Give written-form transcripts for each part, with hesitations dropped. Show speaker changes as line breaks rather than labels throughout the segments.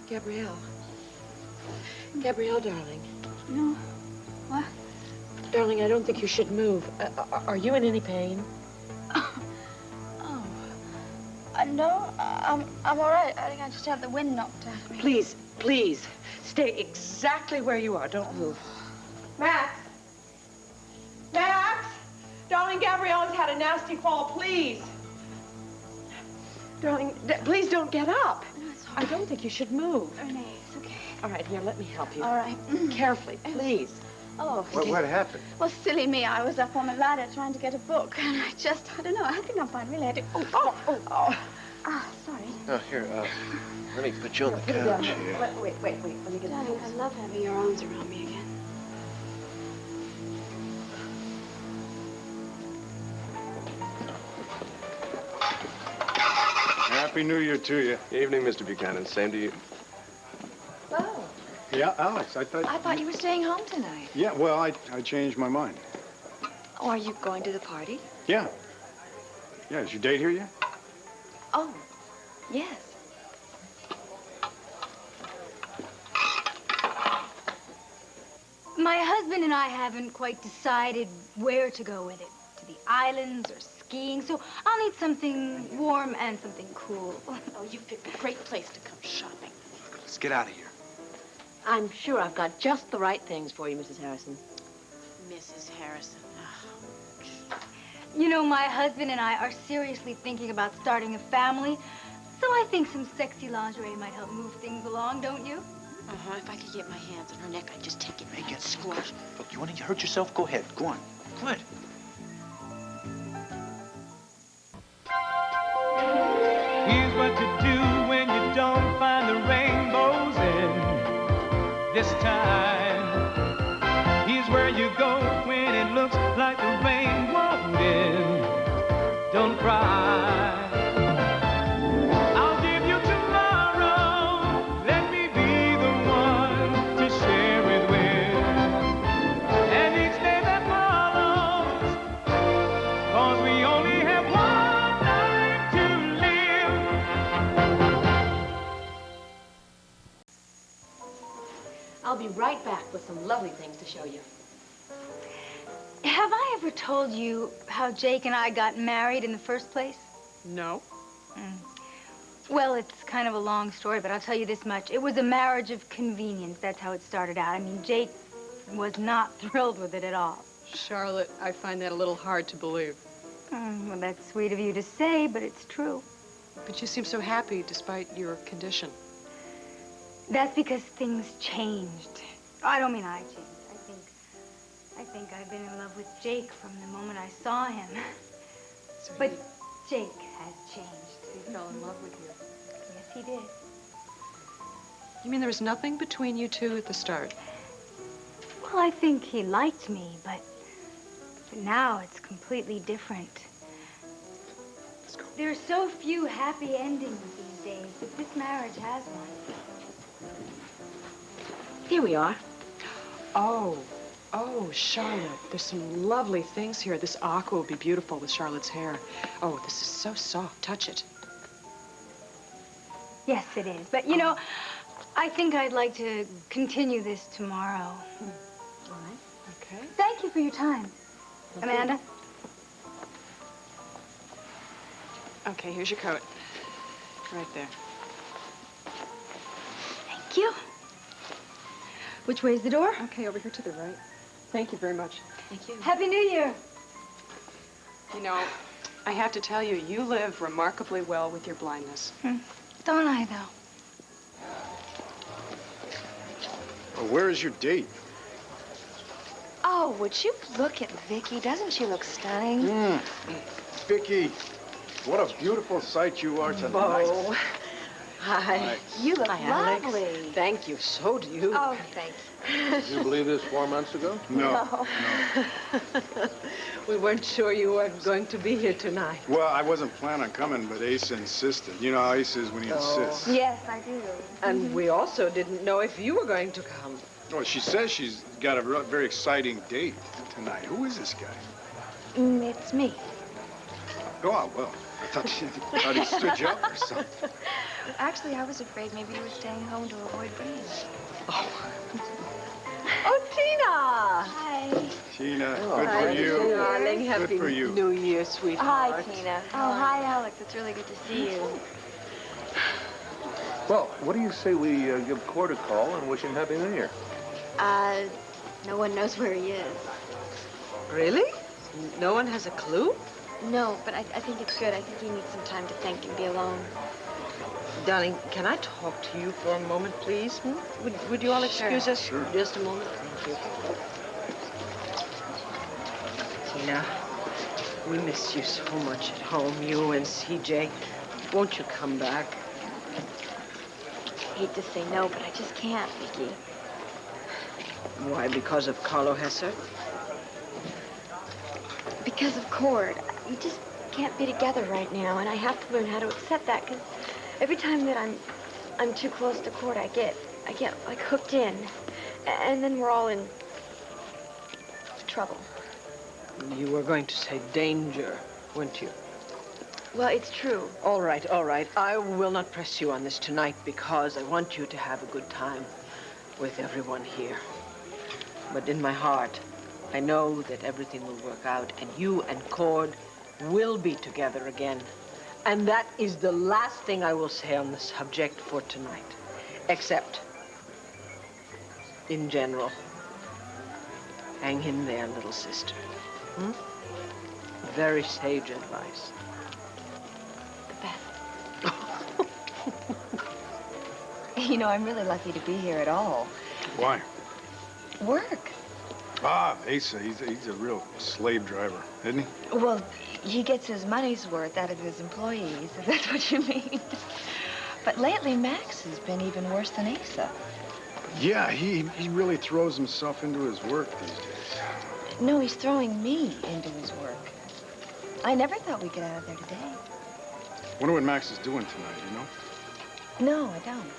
Gabrielle. Gabrielle, darling.
No. What?
Darling, I don't think you should move. Are you in any pain?
Oh. No, I'm all right. I think I just had the wind knocked out of me.
Please, please, stay exactly where you are. Don't move. Max! Max! Darling, Gabrielle has had a nasty fall. Please. Darling, please don't get up.
No, it's all
I
right.
don't think you should move.
Renee, it's okay.
All right, here, let me help you.
All right.
Carefully, please.
Oh.
What happened?
Well, silly me. I was up on the ladder trying to get a book, and I don't know. I think I'm fine. Really, I did. Oh. Ah, sorry.
Oh, here, let me put you on the
Put it down.
couch here.
Wait. Let me get
Darling,
this.
I love having your arms around me again.
Happy New Year to you.
Evening, Mr. Buchanan. Same to you.
Oh.
Yeah, Alex, I thought
you were staying home tonight.
Yeah, well, I changed my mind.
Oh, are you going to the party?
Yeah. Yeah, is your date here yet?
Oh, yes.
My husband and I haven't quite decided where to go with it. To the islands or skiing, so I'll need something warm and something cool.
Oh, you picked a great place to come shopping.
Let's get out of here.
I'm sure I've got just the right things for you, Mrs. Harrison.
Mrs. Harrison.
You know, my husband and I are seriously thinking about starting a family, so I think some sexy lingerie might help move things along, don't you?
Uh-huh. If I could get my hands on her neck, I'd just take it.
Hey, get squash. Look, you want to hurt yourself? Go ahead. Go on. Good.
Here's what to do when you don't find the rainbows in this time. Here's where you go when it looks like the rain won't end. Don't cry. I'll give you tomorrow. Let me be the one to share it with. And each day that follows, 'cause we only have one night to live.
I'll be right back with some lovely things to show you.
Have I ever told you how Jake and I got married in the first place?
No.
Well, it's kind of a long story, but I'll tell you this much. It was a marriage of convenience. That's how it started out. I mean, Jake was not thrilled with it at all.
Charlotte, I find that a little hard to believe.
Well, that's sweet of you to say, but it's true.
But you seem so happy despite your condition.
That's because things changed. I don't mean I changed. I think I've been in love with Jake from the moment I saw him.
So
But Jake has changed.
he fell in love with you.
Yes, he did.
You mean there was nothing between you two at the start?
Well, I think he liked me, but now it's completely different.
Let's go.
There are so few happy endings these days, but this marriage has one.
Here we are.
Oh, Charlotte, there's some lovely things here. This aqua would be beautiful with Charlotte's hair. Oh, this is so soft. Touch it.
Yes, it is. But, you know, I think I'd like to continue this tomorrow.
All right.
Okay.
Thank you for your time. Amanda?
Okay, here's your coat. Right there.
Thank you. Which way's the door?
Okay, over here to the right. Thank you very much.
Thank you.
Happy New Year.
You know, I have to tell you, you live remarkably well with your blindness.
Don't I, though?
Well, where is your date?
Oh, would you look at Viki? Doesn't she look stunning?
Viki, what a beautiful sight you are tonight.
Oh. Hi.
You look
Hi, Alex.
lovely.
Thank you. So do you.
Oh, thank you.
Did you believe this 4 months ago?
No.
We weren't sure you weren't going to be here tonight.
Well, I wasn't planning on coming, but Ace insisted. You know how Ace is when he insists.
Yes, I do.
And we also didn't know if you were going to come.
Well, she says she's got a very exciting date tonight. Who is this guy?
It's me.
Oh, well, I thought he stood you up or something.
Actually, I was afraid maybe you were staying home to avoid bringing it.
Oh, Tina!
Hi.
Tina,
Oh,
good
hi,
for you.
Darling,
Good
happy
for you.
New Year, sweetheart.
Hi, Tina.
Oh, hi, Alex. It's really good to see you.
Well, what do you say we give Cord a call and wish him Happy New Year?
No one knows where he is.
Really? No one has a clue?
No, but I think it's good. I think he needs some time to think and be alone.
Darling, can I talk to you for a moment, please? Would you all excuse us?
Sure.
Just a moment. Thank you. Tina, we miss you so much at home, you and CJ. Won't you come back?
I hate to say no, but I just can't, Viki.
Why, because of Carlo Hesser?
Because of Cord. We just can't be together right now, and I have to learn how to accept that, because every time that I'm too close to Cord, I get like hooked in, and then we're all in trouble.
You were going to say danger, weren't you?
Well, it's true.
All right, all right. I will not press you on this tonight because I want you to have a good time with everyone here. But in my heart, I know that everything will work out and you and Cord will be together again. And that is the last thing I will say on the subject for tonight. Except, in general, hang in there, little sister. Very sage advice.
You know, I'm really lucky to be here at all.
Why?
Work.
Ah, Asa, he's a real slave driver, isn't he?
Well, he gets his money's worth out of his employees, if that's what you mean. But lately, Max has been even worse than Asa.
Yeah, he really throws himself into his work these days.
No, he's throwing me into his work. I never thought we'd get out of there today.
Wonder what Max is doing tonight, you know?
No, I don't.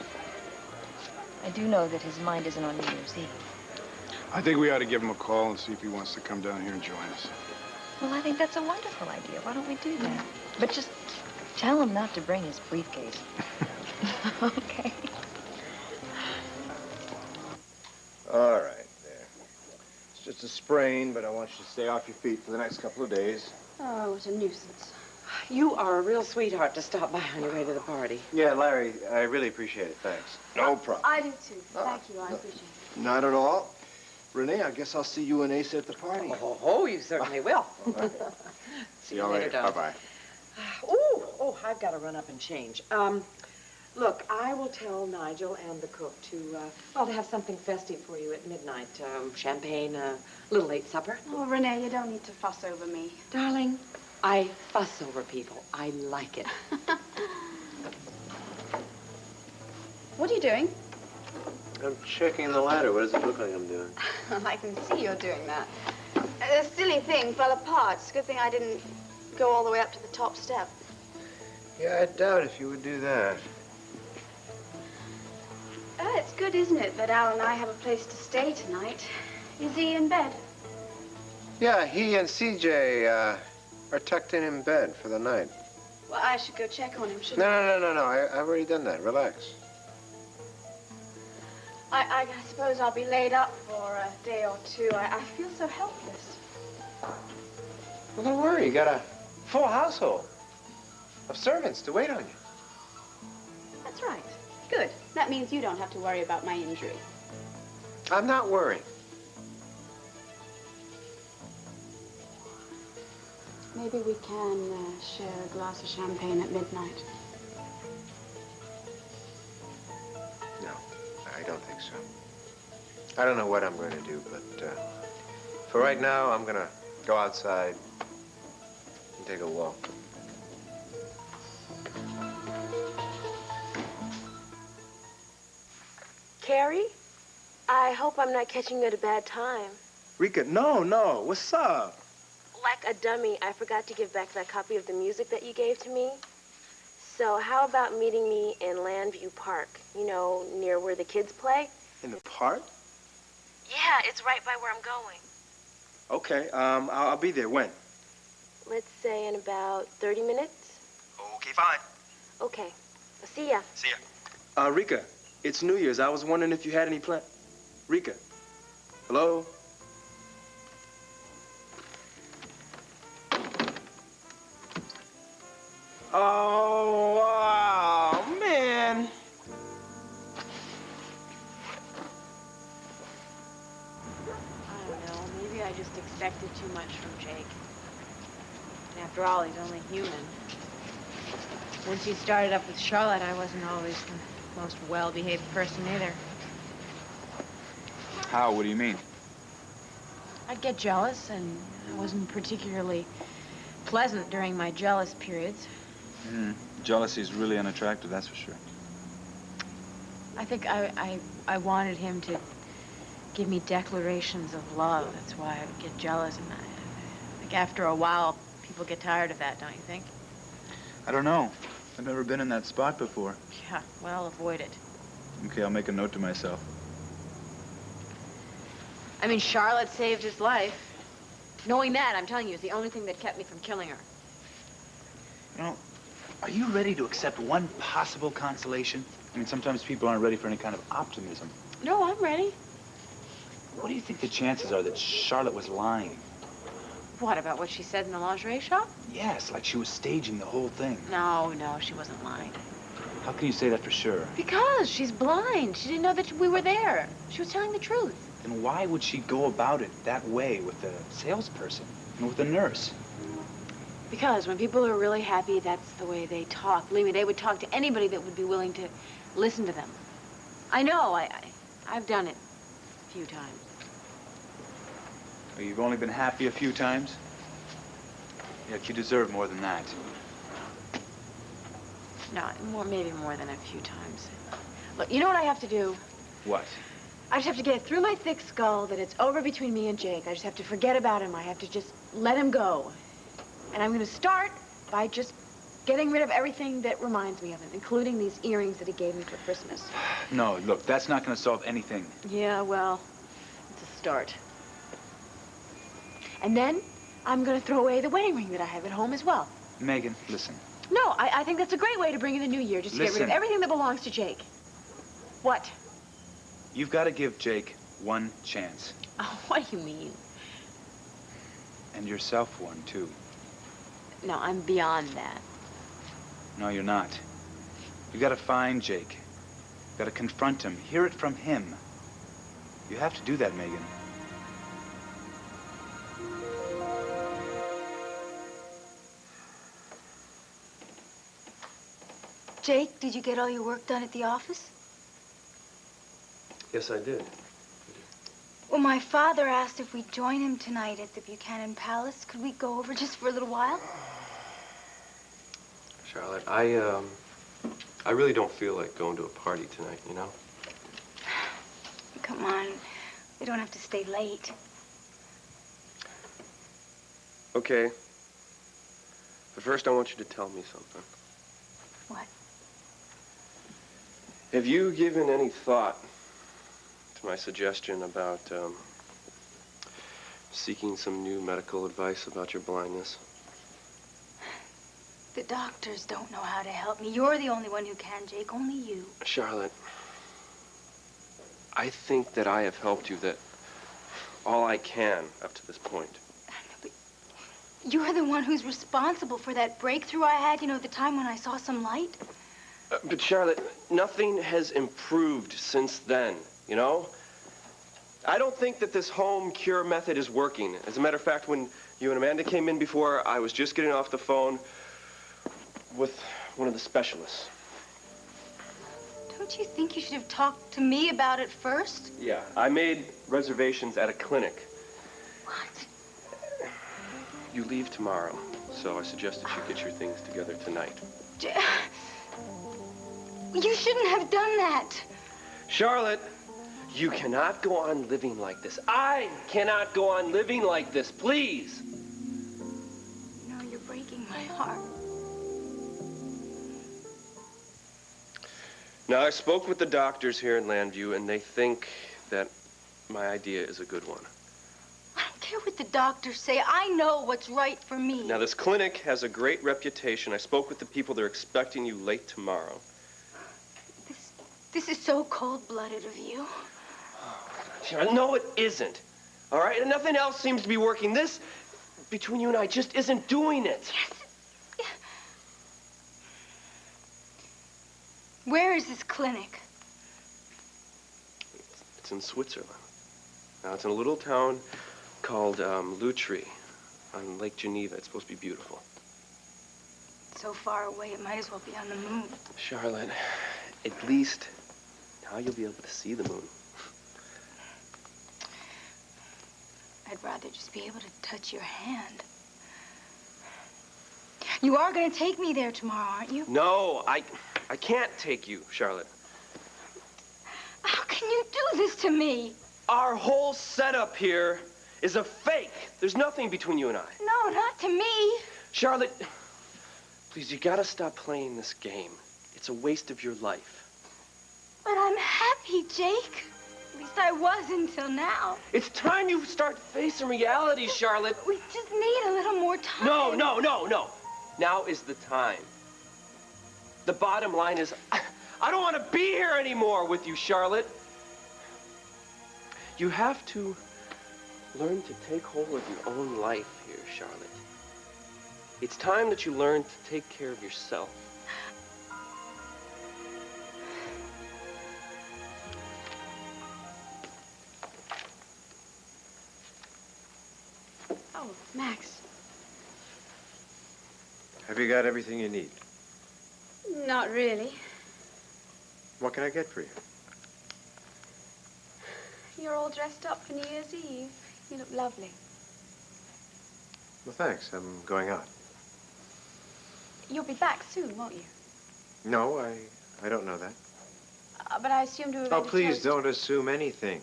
I do know that his mind isn't on New Year's Eve.
I think we ought to give him a call and see if he wants to come down here and join us.
Well, I think that's a wonderful idea. Why don't we do that? But just tell him not to bring his briefcase. Okay.
All right, there. It's just a sprain, but I want you to stay off your feet for the next couple of days.
Oh, it's a nuisance.
You are a real sweetheart to stop by on your way to the party.
Yeah, Larry, I really appreciate it. Thanks. No problem.
I do too. Thank you. I appreciate it.
Not at all. Renee, I guess I'll see you and Asa at the party.
Oh, you certainly will.
See you later.
darling.
Bye-bye.
Oh, I've got to run up and change. Look, I will tell Nigel and the cook to have something festive for you at midnight. Champagne, a little late supper.
Oh, Renee, you don't need to fuss over me.
Darling, I fuss over people. I like it.
What are you doing?
I'm checking the ladder. What does it look like I'm doing?
I can see you're doing that. The silly thing fell apart. It's a good thing I didn't go all the way up to the top step.
Yeah, I doubt if you would do that.
It's good, isn't it, that Al and I have a place to stay tonight? Is he in bed?
Yeah, he and CJ are tucked in bed for the night.
Well, I should go check on him, shouldn't I?
No. I've already done that. Relax.
I suppose I'll be laid up for a day or two. I feel so helpless.
Well, don't worry. You got a full household of servants to wait on you.
That's right. Good. That means you don't have to worry about my injury.
I'm not worried.
Maybe we can share a glass of champagne at midnight.
No, I don't think so. I don't know what I'm going to do, but for right now, I'm going to go outside and take a walk.
Kerry, I hope I'm not catching you at a bad time.
Rika, no. What's up?
Like a dummy, I forgot to give back that copy of the music that you gave to me. So how about meeting me in Llanfair Park, you know, near where the kids play?
In the park?
Yeah, it's right by where I'm going.
Okay, I'll be there. When?
Let's say in about 30 minutes.
Okay, fine.
Okay, I'll See ya.
See ya. Rika, it's New Year's. I was wondering if you had any plan. Rika, hello? Oh, wow, man.
I don't know. Maybe I just expected too much from Jake. And after all, he's only human. Once he started up with Charlotte, I wasn't always the most well-behaved person either.
How? What do you mean?
I'd get jealous, and I wasn't particularly pleasant during my jealous periods.
Jealousy is really unattractive, that's for sure.
I think I wanted him to give me declarations of love. That's why I would get jealous. And I think after a while, people get tired of that, don't you think?
I don't know. I've never been in that spot before.
Yeah, well, avoid it.
Okay, I'll make a note to myself.
I mean, Charlotte saved his life. Knowing that, I'm telling you, is the only thing that kept me from killing her.
You know, are you ready to accept one possible consolation? I mean, sometimes people aren't ready for any kind of optimism.
No, I'm ready.
What do you think the chances are that Charlotte was lying?
What, about what she said in the lingerie shop?
Yes, like she was staging the whole thing.
No, she wasn't lying.
How can you say that for sure?
Because she's blind. She didn't know that we were there. She was telling the truth.
Then why would she go about it that way with the salesperson and with the nurse?
Because when people are really happy, that's the way they talk. Believe me, they would talk to anybody that would be willing to listen to them. I know, I've done it a few times.
Well, you've only been happy a few times? Yet you deserve more than that.
No, maybe more than a few times. Look, you know what I have to do?
What?
I just have to get it through my thick skull that it's over between me and Jake. I just have to forget about him. I have to just let him go. And I'm going to start by just getting rid of everything that reminds me of him, including these earrings that he gave me for Christmas.
No, look, that's not going to solve anything.
Yeah, well, it's a start. And then I'm going to throw away the wedding ring that I have at home as well.
Megan, listen.
No, I think that's a great way to bring in the new year, just to get rid of everything that belongs to Jake. What?
You've got to give Jake one chance.
Oh, what do you mean?
And yourself one, too.
No, I'm beyond that.
No, you're not. You got to find Jake. You got to confront him, hear it from him. You have to do that, Megan.
Jake, did you get all your work done at the office?
Yes, I did.
Well, my father asked if we'd join him tonight at the Buchanan Palace. Could we go over just for a little while?
Charlotte, I really don't feel like going to a party tonight, you know?
Come on. We don't have to stay late.
Okay. But first, I want you to tell me something.
What?
Have you given any thought to my suggestion about seeking some new medical advice about your blindness?
The doctors don't know how to help me. You're the only one who can, Jake. Only you.
Charlotte, I think that I have helped you that all I can up to this point.
But you're the one who's responsible for that breakthrough I had, you know, the time when I saw some light.
But Charlotte, nothing has improved since then, you know? I don't think that this home cure method is working. As a matter of fact, when you and Amanda came in before, I was just getting off the phone with one of the specialists.
Don't you think you should have talked to me about it first?
Yeah, I made reservations at a clinic.
What?
You leave tomorrow, so I suggested you get your things together tonight.
You shouldn't have done that.
Charlotte, you cannot go on living like this. I cannot go on living like this, please.
No, you're breaking my heart.
Now, I spoke with the doctors here in Llanview, and they think that my idea is a good one.
I don't care what the doctors say. I know what's right for me.
Now, this clinic has a great reputation. I spoke with the people. They're expecting you late tomorrow.
This is so cold-blooded of you.
Charlotte, no, it isn't. All right? And nothing else seems to be working. This, between you and I, just isn't doing it.
Yes. Where is this clinic?
It's in Switzerland. Now, it's in a little town called Lutry on Lake Geneva. It's supposed to be beautiful.
So far away, it might as well be on the moon.
Charlotte, at least now you'll be able to see the moon.
I'd rather just be able to touch your hand. You are going to take me there tomorrow, aren't you?
No, I can't take you, Charlotte.
How can you do this to me?
Our whole setup here is a fake. There's nothing between you and I.
No, not to me.
Charlotte, please, you gotta stop playing this game. It's a waste of your life.
But I'm happy, Jake. At least I was until now.
It's time you start facing reality, Charlotte.
We just need a little more time.
No. Now is the time. The bottom line is, I don't want to be here anymore with you, Charlotte. You have to learn to take hold of your own life here, Charlotte. It's time that you learn to take care of yourself.
Oh, Max.
Have you got everything you need?
Not really.
What can I get for you?
You're all dressed up for New Year's Eve. You look lovely.
Well, thanks. I'm going out.
You'll be back soon, won't you?
No, I don't know that.
But I assumed we were
Oh,
going to
please
toast.
don't assume anything.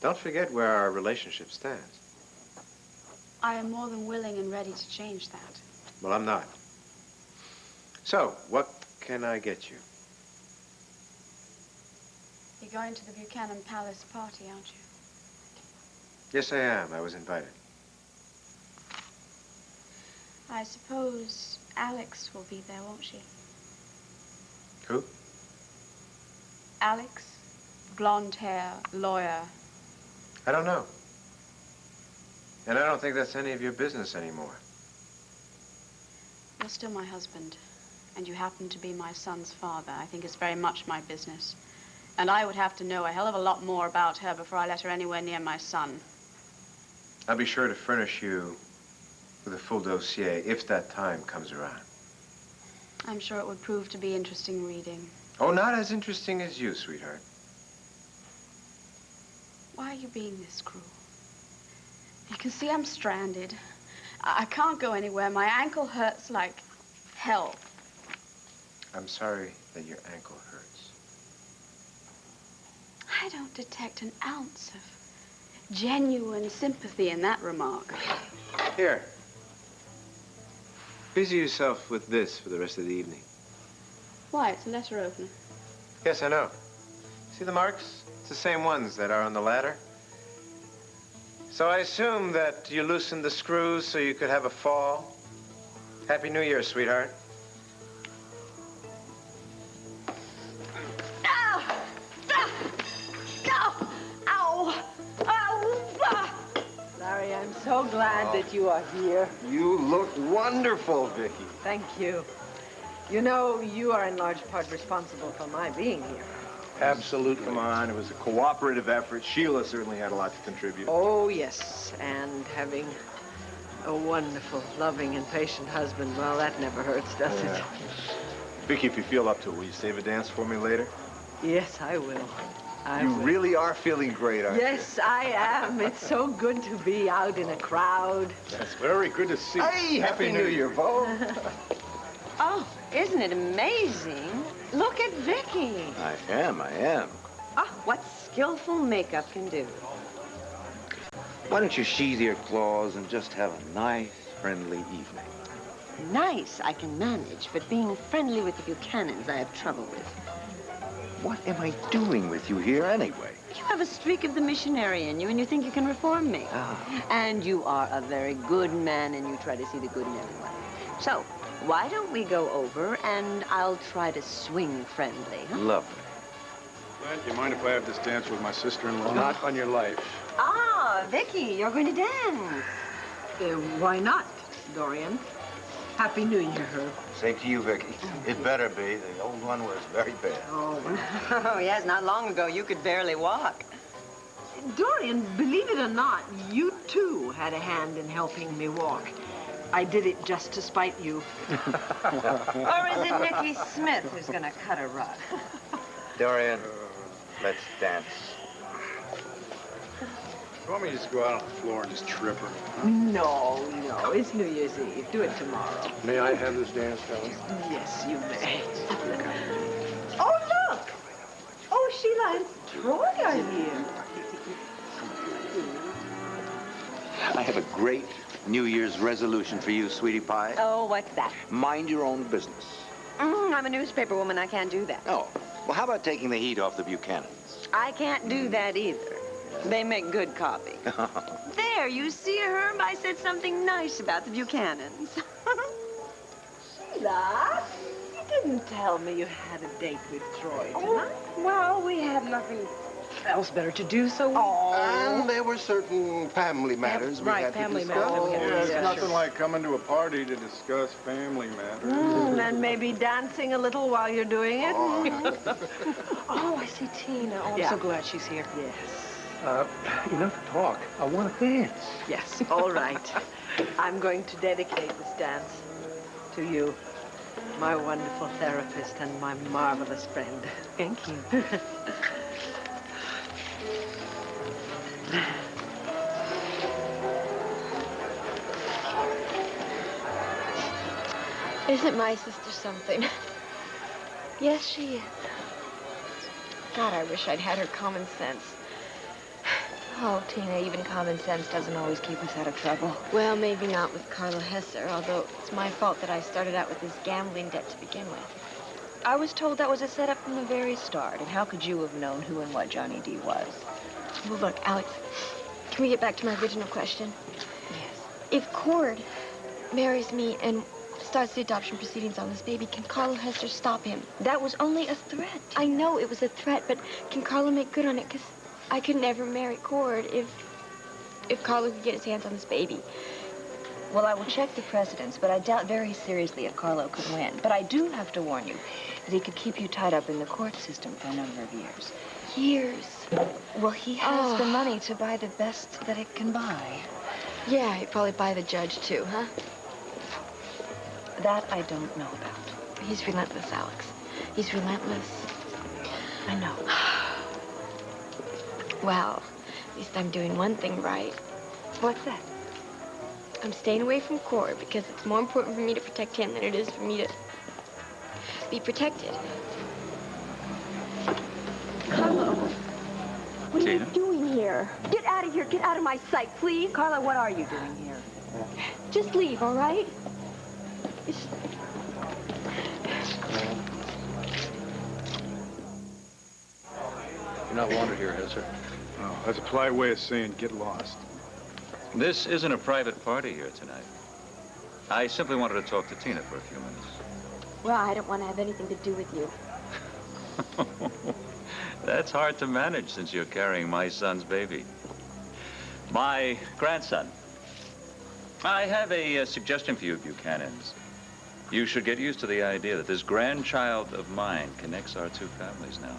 Don't forget where our relationship stands.
I am more than willing and ready to change that.
Well, I'm not. So, what can I get you?
You're going to the Buchanan Palace party, aren't you?
Yes, I am. I was invited.
I suppose Alex will be there, won't she?
Who?
Alex? Blonde hair, lawyer.
I don't know. And I don't think that's any of your business anymore.
You're still my husband, and you happen to be my son's father. I think it's very much my business. And I would have to know a hell of a lot more about her before I let her anywhere near my son.
I'll be sure to furnish you with a full dossier if that time comes around.
I'm sure it would prove to be interesting reading.
Oh, not as interesting as you, sweetheart.
Why are you being this cruel? You can see I'm stranded. I can't go anywhere. My ankle hurts like hell.
I'm sorry that your ankle hurts.
I don't detect an ounce of genuine sympathy in that remark.
Here. Busy yourself with this for the rest of the evening.
Why? It's a letter opener.
Yes, I know. See the marks? It's the same ones that are on the ladder. So I assume that you loosened the screws so you could have a fall. Happy New Year, sweetheart.
Larry, I'm so glad that you are here.
You look wonderful, Viki.
Thank you. You know, you are in large part responsible for my being here.
Absolutely. Come on, it was a cooperative effort. Sheila certainly had a lot to contribute.
Oh, yes. And having a wonderful, loving, and patient husband, well, that never hurts, does it?
Viki, if you feel up to it, will you save a dance for me later?
Yes, I will.
You really are feeling great, aren't you?
Yes, I am. It's so good to be out in a crowd.
That's very good to see.
Hey, Happy New Year, Bo.
Oh, isn't it amazing? Look at Viki.
I am.
Oh, what skillful makeup can do.
Why don't you sheathe your claws and just have a nice, friendly evening?
Nice, I can manage, but being friendly with the Buchanans, I have trouble with.
What am I doing with you here anyway?
You have a streak of the missionary in you, and you think you can reform me.
Ah.
And you are a very good man, and you try to see the good in everyone. So, Why don't we go over and I'll try to swing friendly, huh?
Lovely.
Clint, you mind if I have this dance with my sister-in-law?
Not on your life.
Ah, Viki, you're going to dance.
Why not, Dorian? Happy New Year, Herb.
Same to you, Viki. It better be. The old one was very bad.
Oh, yes, not long ago you could barely walk.
Dorian, believe it or not, you too had a hand in helping me walk. I did it just to spite you.
Or is it Nicky Smith who's gonna cut a rug?
Dorian, let's dance.
You want me to just go out on the floor and just trip her?
No, it's New Year's Eve. Do it tomorrow.
May I have this dance, Helen?
Yes, you may. Oh, look! Oh, Sheila and Troy are here.
I have a great New Year's resolution for you, sweetie pie.
Oh, what's that?
Mind your own business.
I'm a newspaper woman. I can't do that.
Oh, well, how about taking the heat off the Buchanans?
I can't do that either. They make good copy. There, you see, Herb, I said something nice about the Buchanans.
Sheila, you didn't tell me you had a date with Troy tonight.
Well, we had nothing else better to do, so we...
And there were certain family matters we had to discuss.
It's nothing like coming to a party to discuss family matters.
And maybe dancing a little while you're doing it.
Oh, I see Tina. Oh, I'm so glad she's here.
Yes.
Enough talk. I want to dance.
Yes, all right. I'm going to dedicate this dance to you, my wonderful therapist and my marvelous friend.
Thank you.
Isn't my sister something? Yes, she is. God, I wish I'd had her common sense.
Oh, Tina, even common sense doesn't always keep us out of trouble.
Well, maybe not with Carlo Hesser, although it's my fault that I started out with this gambling debt to begin with.
I was told that was a setup from the very start, and how could you have known who and what Johnny D was?
Well, look, Alex, can we get back to my original question?
Yes.
If Cord marries me and starts the adoption proceedings on this baby, can Carlo Hesser stop him?
That was only a threat.
I know it was a threat, but can Carlo make good on it? Because I could never marry Cord if Carlo could get his hands on this baby.
Well, I will check the precedents, but I doubt very seriously if Carlo could win. But I do have to warn you that he could keep you tied up in the court system for a number of years.
Years?
Well, he has the money to buy the best that it can buy.
Yeah, he'd probably buy the judge, too, huh?
That I don't know about.
He's relentless, Alex. He's relentless.
I know.
Well, at least I'm doing one thing right.
What's that?
I'm staying away from Cord because it's more important for me to protect him than it is for me to be protected.
Carlo, what are you
Tina?
doing here? Get out of here. Get out of my sight, please.
Carla, what are you doing here?
Just leave, all right?
You're not wanted here, Hesser. Oh, that's a polite way of saying get lost.
This isn't a private party here tonight. I simply wanted to talk to Tina for a few minutes.
Well, I don't want to have anything to do with you.
That's hard to manage since you're carrying my son's baby. My grandson. I have a suggestion for you, Buchanans. You should get used to the idea that this grandchild of mine connects our two families now.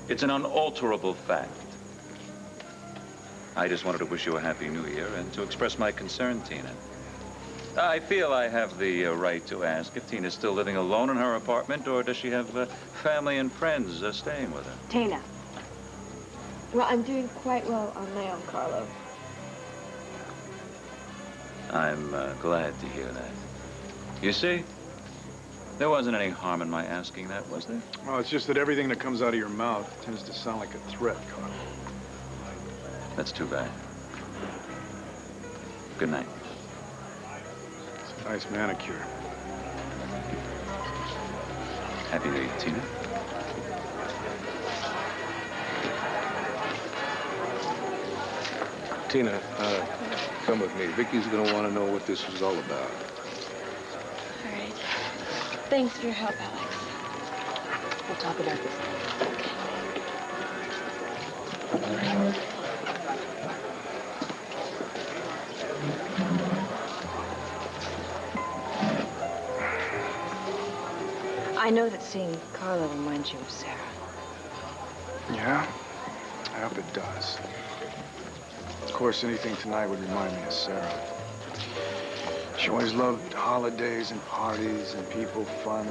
It's an unalterable fact. I just wanted to wish you a happy new year and to express my concern, Tina. I feel I have the right to ask if Tina's still living alone in her apartment, or does she have family and friends staying with her?
Tina.
Well, I'm doing quite well on my own, Carlo.
I'm glad to hear that. You see, there wasn't any harm in my asking that, was there?
Well, it's just that everything that comes out of your mouth tends to sound like a threat, Carl.
That's too bad. Good night.
It's a nice manicure.
Happy New Year, Tina.
Tina, come with me. Vicky's going to want to know what this is all about.
Thanks for your help, Alex.
We'll talk about this later. I know that seeing Carla reminds you of Sarah.
Yeah? I hope it does. Of course, anything tonight would remind me of Sarah. She always loved holidays and parties and people, fun.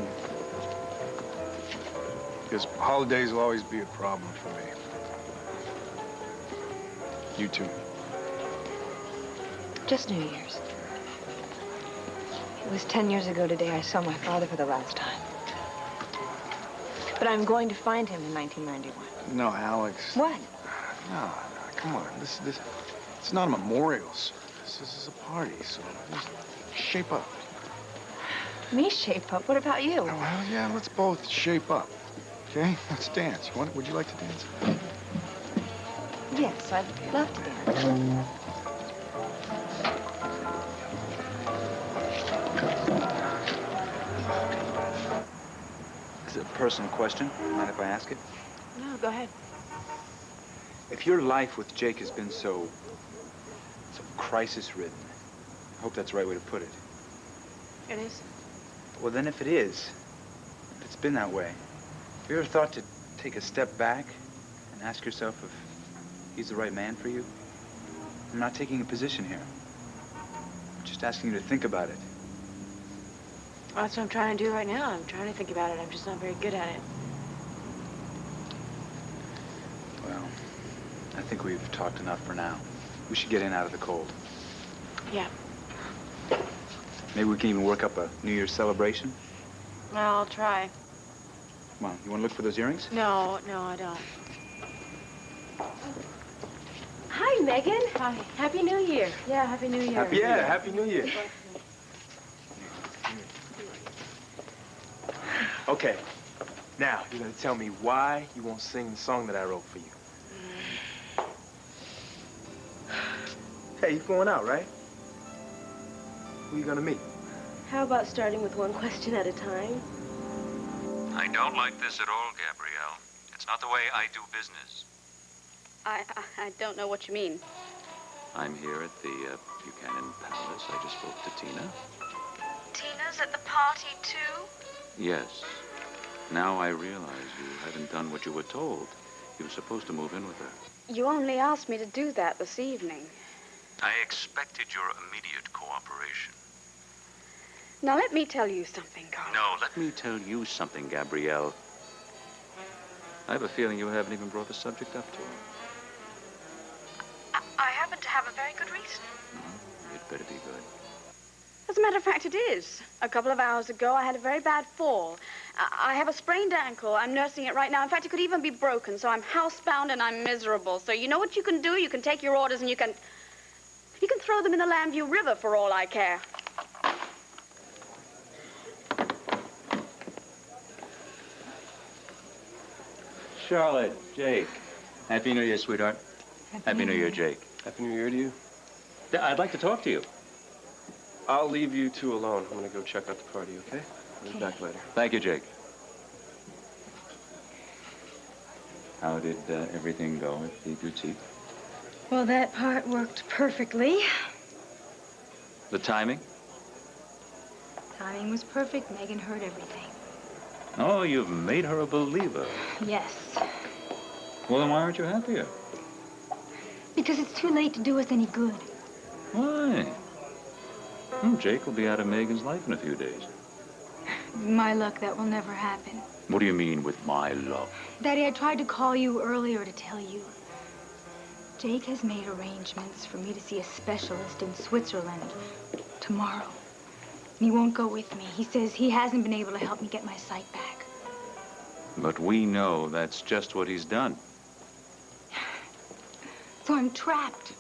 Because holidays will always be a problem for me. You too.
Just New Year's. It was 10 years ago today I saw my father for the last time. But I'm going to find him in 1991.
No, Alex.
What?
No, come on. This it's not a memorial service. This is a party, so just shape up.
Me shape up? What about you?
Oh, well, yeah, let's both shape up. Okay? Let's dance. Would you like to dance?
Yes, I'd love to dance.
Is it a personal question? Mind if I ask it?
No, go ahead.
If your life with Jake has been so crisis-ridden, I hope that's the right way to put it.
It is.
Well, then if it is, if it's been that way, have you ever thought to take a step back and ask yourself if he's the right man for you? I'm not taking a position here. I'm just asking you to think about it.
Well, that's what I'm trying to do right now. I'm trying to think about it. I'm just not very good at it.
Well, I think we've talked enough for now. We should get in out of the cold.
Yeah.
Maybe we can even work up a New Year's celebration.
Well, I'll try.
Come on, you want to look for those earrings?
No, I don't.
Hi, Megan.
Hi. Happy New Year.
Yeah, Happy New Year.
Happy New Year. Okay, now you're gonna tell me why you won't sing the song that I wrote for you. Hey, you're going out, right? Who are you gonna meet?
How about starting with one question at a time?
I don't like this at all, Gabrielle. It's not the way I do business.
I don't know what you mean.
I'm here at the Buchanan Palace. I just spoke to Tina.
Tina's at the party, too?
Yes. Now I realize you haven't done what you were told. You were supposed to move in with her.
You only asked me to do that this evening.
I expected your immediate cooperation.
Now, let me tell you something, Carl.
No, let me tell you something, Gabrielle. I have a feeling you haven't even brought the subject up to her.
I happen to have a very good reason.
It better be good.
As a matter of fact, it is. A couple of hours ago, I had a very bad fall. I have a sprained ankle. I'm nursing it right now. In fact, it could even be broken, so I'm housebound and I'm miserable. So you know what you can do? You can take your orders and you can throw them in the Llanfair River for all I care.
Charlotte, Jake. Happy New Year, sweetheart. Happy New Year, Jake.
Happy New Year to you.
I'd like to talk to you.
I'll leave you two alone. I'm gonna go check out the party, okay? I'll be back later.
Thank you, Jake. How did everything go at the boutique?
Well, that part worked perfectly.
The timing?
Timing was perfect. Megan heard everything.
Oh, you've made her a believer.
Yes.
Well, then why aren't you happier?
Because it's too late to do us any good.
Why? Jake will be out of Megan's life in a few days.
My luck, that will never happen.
What do you mean with my luck?
Daddy, I tried to call you earlier to tell you. Jake has made arrangements for me to see a specialist in Switzerland tomorrow. And he won't go with me. He says he hasn't been able to help me get my sight back.
But we know that's just what he's done.
So I'm trapped.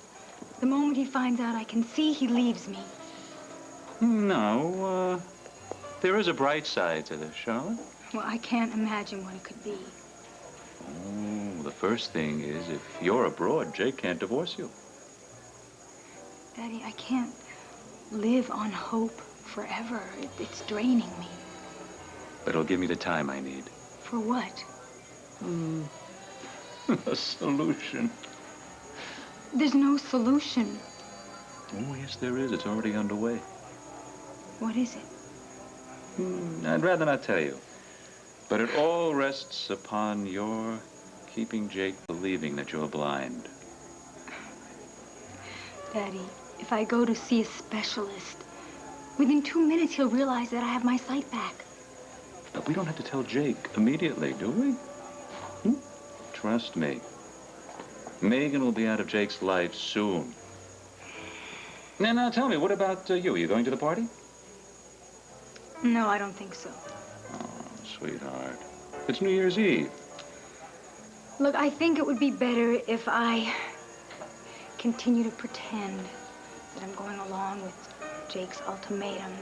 The moment he finds out I can see, he leaves me.
No, there is a bright side to this, Charlotte.
Well, I can't imagine what it could be.
Oh, the first thing is, if you're abroad, Jake can't divorce you.
Daddy, I can't live on hope forever. It's draining me.
but it'll give me the time I need.
For what?
A solution.
There's no solution.
Oh, yes, there is. It's already underway.
What is it?
I'd rather not tell you. But it all rests upon your keeping Jake believing that you're blind.
Daddy, if I go to see a specialist, within 2 minutes he'll realize that I have my sight back.
But we don't have to tell Jake immediately, do we? Trust me. Megan will be out of Jake's life soon. Now tell me, what about you? Are you going to the party?
No, I don't think so.
Oh, sweetheart. It's New Year's Eve.
Look, I think it would be better if I continue to pretend that I'm going along with Jake's ultimatum.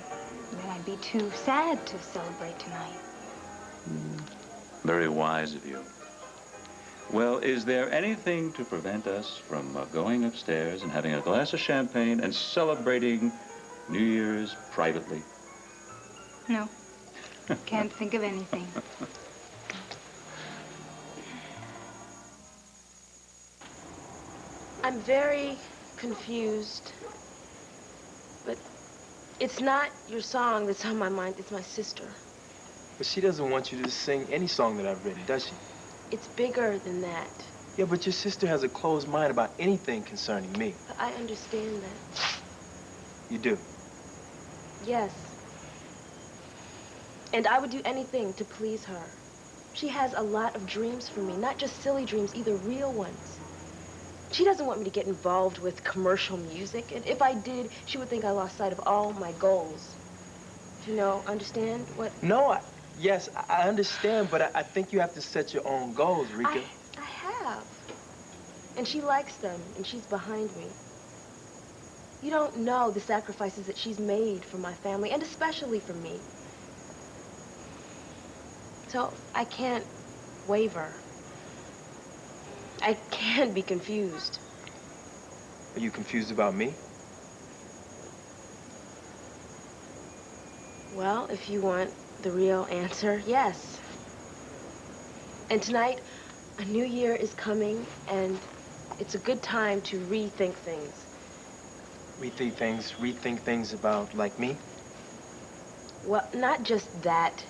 Then I'd be too sad to celebrate tonight.
Very wise of you. Well, is there anything to prevent us from going upstairs and having a glass of champagne and celebrating New Year's privately?
No. Can't think of anything.
I'm very confused. But it's not your song that's on my mind, it's my sister.
But she doesn't want you to sing any song that I've written, does she?
It's bigger than that.
Yeah, but your sister has a closed mind about anything concerning me.
But I understand that.
You do?
Yes. And I would do anything to please her. She has a lot of dreams for me, not just silly dreams, either real ones. She doesn't want me to get involved with commercial music, and if I did, she would think I lost sight of all my goals. You know, understand what?
No, yes, I understand, but I think you have to set your own goals, Rika.
I have. And she likes them, and she's behind me. You don't know the sacrifices that she's made for my family, and especially for me. So I can't waver. I can't be confused.
Are you confused about me?
Well, if you want the real answer, yes. And tonight, a new year is coming, and it's a good time to rethink things.
Rethink things about, like me?
Well, not just that.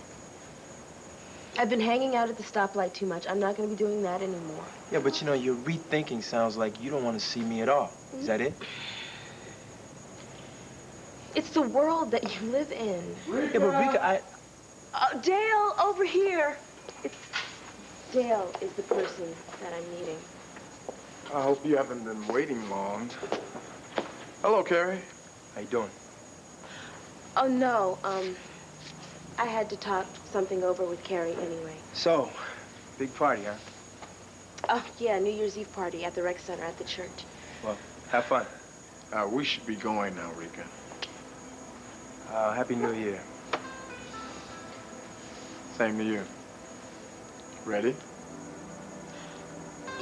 I've been hanging out at the stoplight too much. I'm not going to be doing that anymore.
Yeah, but you know, your rethinking sounds like you don't want to see me at all. Is that it?
It's the world that you live in.
Yeah, but Rika,
Dale, over here. Dale is the person that I'm meeting.
I hope you haven't been waiting long. Hello, Kerry.
How you doing?
Oh, no, I had to talk something over with Kerry anyway.
So, big party, huh?
Oh, yeah, New Year's Eve party at the rec center at the church.
Well, have fun.
We should be going now, Rika.
Happy New Year.
Same to you. Ready?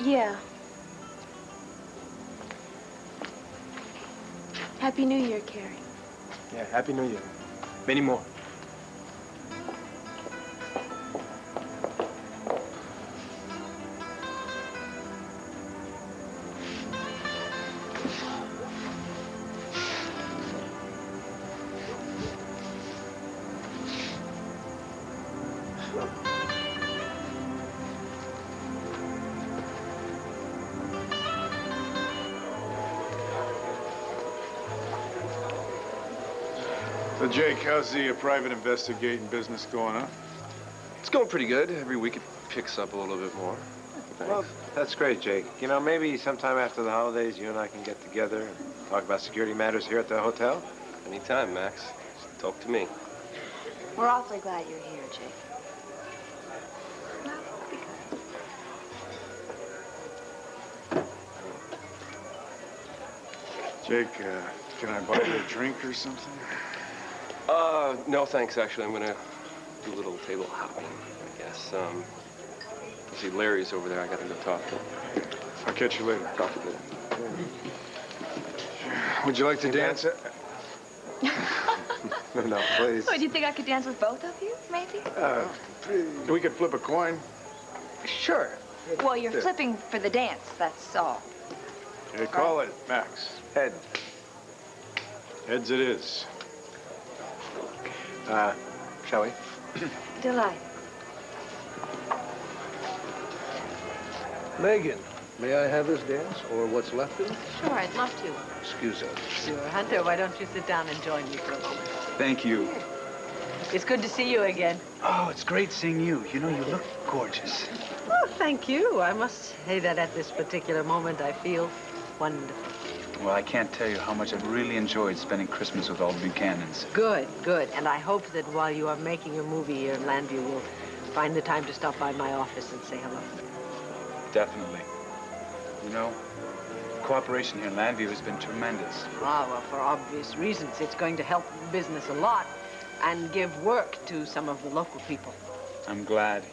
Yeah. Happy New Year, Kerry.
Yeah, Happy New Year. Many more.
So, Jake, how's the private investigating business going on?
It's going pretty good. Every week it picks up a little bit more.
Well, that's great, Jake. You know, maybe sometime after the holidays, you and I can get together and talk about security matters here at the hotel.
Anytime, Max. Just talk to me.
We're awfully glad you're here, Jake.
Jake, can I buy you a drink or something?
No thanks, actually. I'm gonna do a little table hopping, I guess. See, Larry's over there. I gotta go talk to him.
I'll catch you later.
Talk to you later.
Would you like to dance?
No, please.
Oh, do you think I could dance with both of you, maybe?
We could flip a coin.
Sure.
Well, you're flipping for the dance, that's all.
Hey, call it, Max.
Head.
Heads it is.
Shall we?
Delight.
Megan, may I have this dance, or what's left of it?
Sure, I'd love to.
Excuse us.
Sure. Hunter, why don't you sit down and join me for a moment?
Thank you.
It's good to see you again.
Oh, it's great seeing you. You know, you look gorgeous.
Oh, thank you. I must say that at this particular moment, I feel wonderful.
Well, I can't tell you how much I've really enjoyed spending Christmas with all the Buchanans.
Good, good. And I hope that while you are making your movie here in Llanfair, you'll find the time to stop by my office and say hello.
Definitely. You know, cooperation here in Llanfair has been tremendous.
Ah, well, for obvious reasons. It's going to help business a lot and give work to some of the local people.
I'm glad.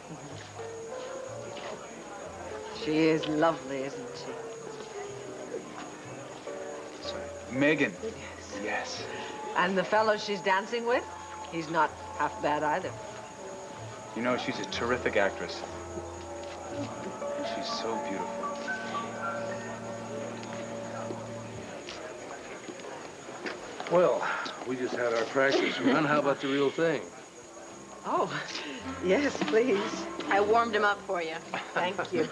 She is lovely, isn't she?
Megan. Yes.
And the fellow she's dancing with, he's not half bad either.
You know, she's a terrific actress. She's so beautiful.
Well, we just had our practice run. How about the real thing?
Oh, yes, please.
I warmed him up for you.
Thank you.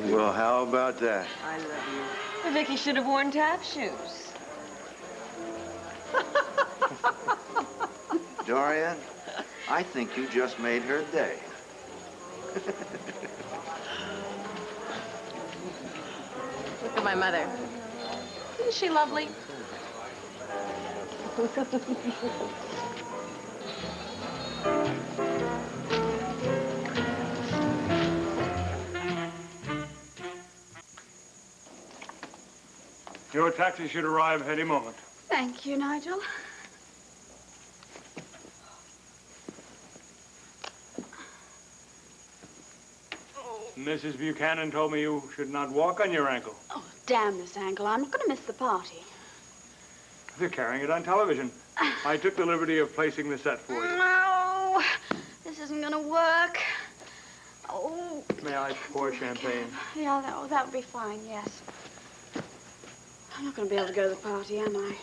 Well, how about that?
I love you.
Viki should have worn tap shoes.
Dorian, I think you just made her day.
Look at my mother. Isn't she lovely?
Your taxi should arrive any moment.
Thank you, Nigel.
Mrs. Buchanan told me you should not walk on your ankle.
Oh, damn this ankle. I'm not going to miss the party.
They're carrying it on television. I took the liberty of placing the set for you.
No, this isn't going to work. Oh.
May I pour champagne?
Yeah, that would be fine, yes. I'm not going to be able to go to the party, am I?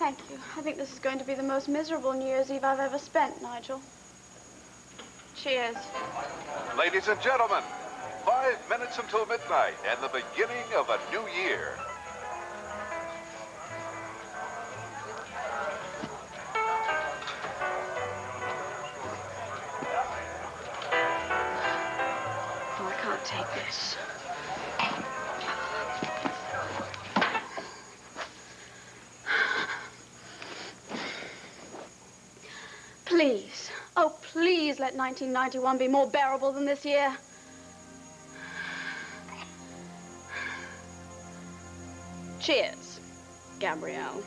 Thank you. I think this is going to be the most miserable New Year's Eve I've ever spent, Nigel. Cheers.
Ladies and gentlemen, 5 minutes until midnight and the beginning of a new year.
Oh, I can't take this. Please, oh please let 1991 be more bearable than this year. Cheers, Gabrielle.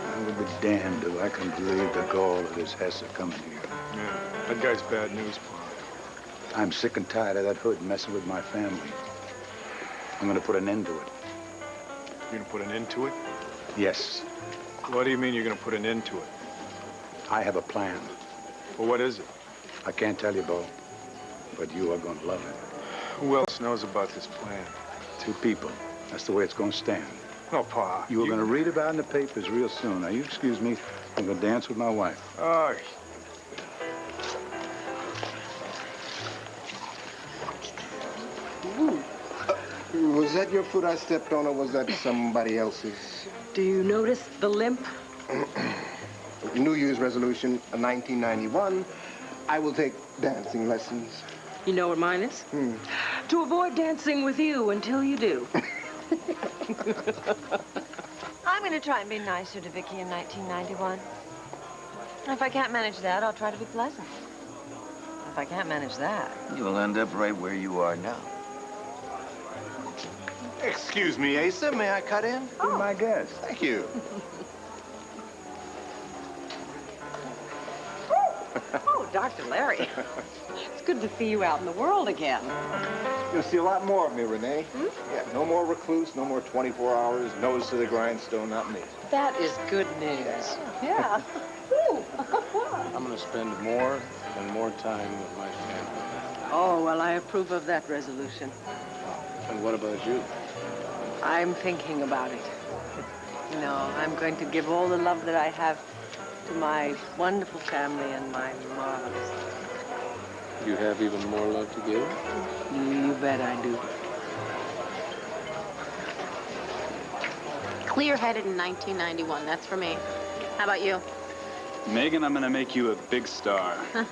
I will be damned if I can believe the gall of this Hesse coming here.
Yeah, that guy's bad news, Pa.
I'm sick and tired of that hood messing with my family. I'm gonna put an end to it.
You're gonna put an end to it?
Yes.
What do you mean you're gonna put an end to it?
I have a plan.
Well, what is it?
I can't tell you, Bo, but you are gonna love it.
Who else knows about this plan?
2 people. That's the way it's gonna stand.
No, Pa.
You are gonna read about it in the papers real soon. Now, you excuse me. I'm gonna dance with my wife.
Oh.
Was that your foot I stepped on, or was that somebody else's?
Do you notice the limp?
New Year's resolution, 1991. I will take dancing lessons.
You know what mine is? To avoid dancing with you until you do.
I'm going to try and be nicer to Viki in 1991. And if I can't manage that, I'll try to be pleasant.
if I can't manage that.
You'll end up right where you are now.
Excuse me, Asa. May I cut in?
Be my guest.
Thank you.
Oh, Dr. Larry. It's good to see you out in the world again.
You'll see a lot more of me, Renee. Yeah, no more recluse, no more 24 hours, nose to the grindstone, not me.
That is good news.
Yeah.
I'm going to spend more and more time with my family.
Oh, well, I approve of that resolution.
And what about you?
I'm thinking about it. You know, I'm going to give all the love that I have to my wonderful family and my marvelous.
You have even more love to give?
You bet I do.
Clear-headed in 1991. That's for me. How about you?
Megan, I'm gonna make you a big star. And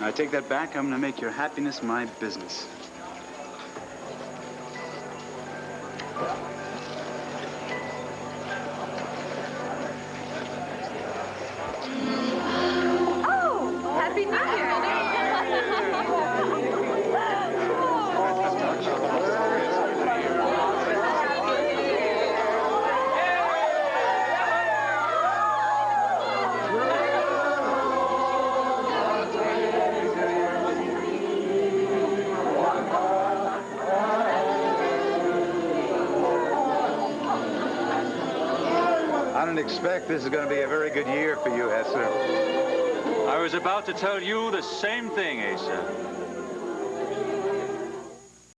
I take that back, I'm gonna make your happiness my business.
Oh, Happy New Year.
I don't expect this is going to be a very good year for you, Hester.
I was about to tell you the same thing, Asa.